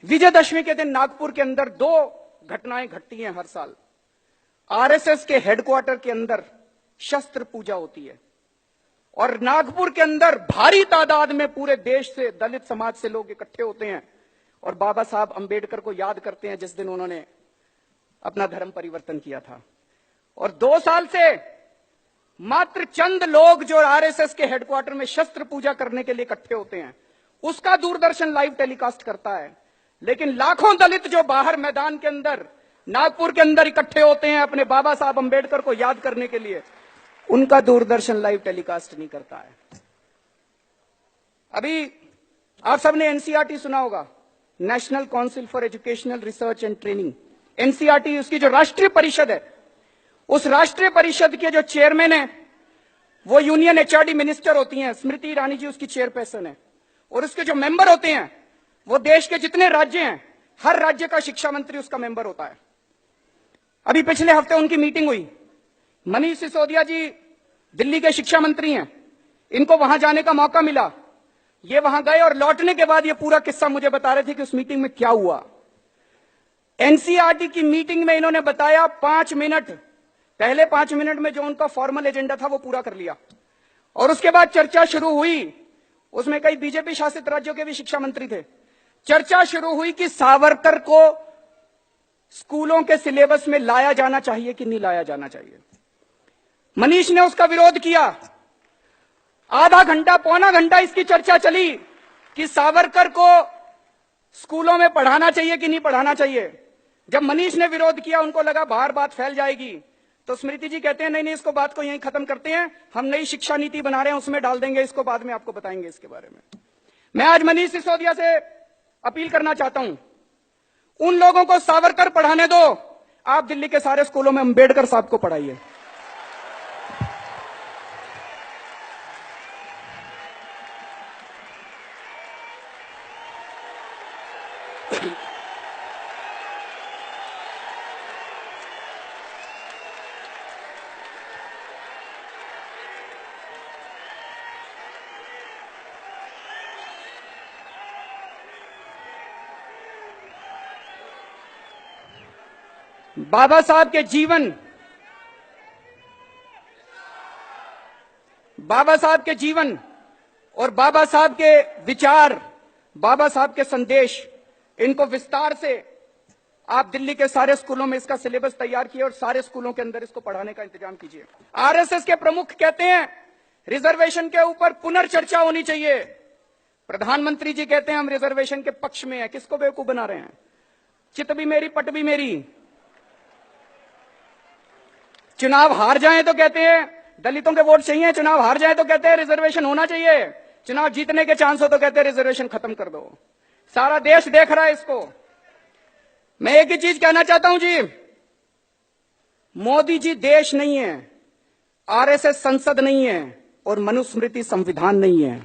विजयदशमी के दिन नागपुर के अंदर दो घटनाएं घटती हैं हर साल। आरएसएस के हेडक्वार्टर के अंदर शस्त्र पूजा होती है और नागपुर के अंदर भारी तादाद में पूरे देश से, दलित समाज से लोग इकट्ठे होते हैं और बाबा साहब अंबेडकर को याद करते हैं जिस दिन उन्होंने अपना धर्म परिवर्तन किया था। और 2 साल से मात्र चंद लोग जो आरएसएस के हेडक्वार्टर में शस्त्र पूजा करने के लिए इकट्ठे होते हैं, उसका दूरदर्शन लाइव टेलीकास्ट करता है। लेकिन लाखों दलित जो बाहर मैदान के अंदर, नागपुर के अंदर इकट्ठे होते हैं अपने बाबा साहब अंबेडकर को याद करने के लिए, उनका दूरदर्शन लाइव टेलीकास्ट नहीं करता है। अभी आप सबने एनसीईआरटी सुना होगा, national council for educational research and training. NCERT उसकी जो राष्ट्रीय परिषद है, उस राष्ट्रीय परिषद के जो चेयरमैन है वो यूनियन एचआरडी मिनिस्टर होती हैं, स्मृति ईरानी जी उसकी चेयरपर्सन है। और उसके जो मेंबर होते हैं वो देश के जितने राज्य हैं, हर राज्य का शिक्षा मंत्री उसका मेंबर होता है। अभी पिछले हफ्ते उनकी मीटिंग हुई। मनीष सिसोदिया जी दिल्ली के शिक्षा मंत्री हैं, इनको वहां जाने का मौका मिला। ये वहां गए और लौटने के बाद ये पूरा किस्सा मुझे बता रहे थे कि उस मीटिंग में क्या हुआ। एनसीईआरटी की मीटिंग में इन्होंने बताया 5 मिनट, पहले 5 मिनट में जो उनका फॉर्मल एजेंडा था वो पूरा कर लिया और उसके बाद चर्चा शुरू हुई। उसमें कई बीजेपी शासित राज्यों के भी शिक्षा मंत्री थे। चर्चा शुरू हुई कि सावरकर को स्कूलों के सिलेबस में लाया जाना चाहिए कि नहीं लाया जाना चाहिए। मनीष ने उसका विरोध किया। आधा घंटा, पौना घंटा इसकी चर्चा चली कि सावरकर को स्कूलों में पढ़ाना चाहिए कि नहीं पढ़ाना चाहिए। जब मनीष ने विरोध किया, उनको लगा बाहर बात फैल जाएगी, तो स्मृति जी कहते हैं नहीं नहीं, इसको बात को यहीं खत्म करते हैं, हम नई शिक्षा नीति बना रहे हैं, उसमें डाल देंगे, इसको बाद में आपको बताएंगे इसके बारे में। मैं आज मनीष सिसोदिया से अपील करना चाहता हूं, उन लोगों को सावरकर पढ़ाने दो, आप दिल्ली के सारे स्कूलों में अंबेडकर साहब को पढ़ाइए। बाबा साहब के जीवन, बाबा साहब के जीवन और बाबा साहब के विचार, बाबा साहब के संदेश, इनको विस्तार से आप दिल्ली के सारे स्कूलों में इसका सिलेबस तैयार किए और सारे स्कूलों के अंदर इसको पढ़ाने का इंतजाम कीजिए। आरएसएस के प्रमुख कहते हैं रिजर्वेशन के ऊपर पुनर्चर्चा होनी चाहिए। प्रधानमंत्री जी कहते हैं हम रिजर्वेशन के पक्ष में हैं। किसको बेवकूफ बना रहे हैं? चित भी मेरी पट भी मेरी। चुनाव हार जाएं तो कहते हैं दलितों के वोट चाहिए, चुनाव हार जाए तो कहते हैं रिजर्वेशन होना चाहिए, चुनाव जीतने के चांस हो तो कहते हैं रिजर्वेशन खत्म कर दो। सारा देश देख रहा है इसको। मैं एक ही चीज कहना चाहता हूं जी, मोदी जी देश नहीं है, आरएसएस संसद नहीं है और मनुस्मृति संविधान नहीं है।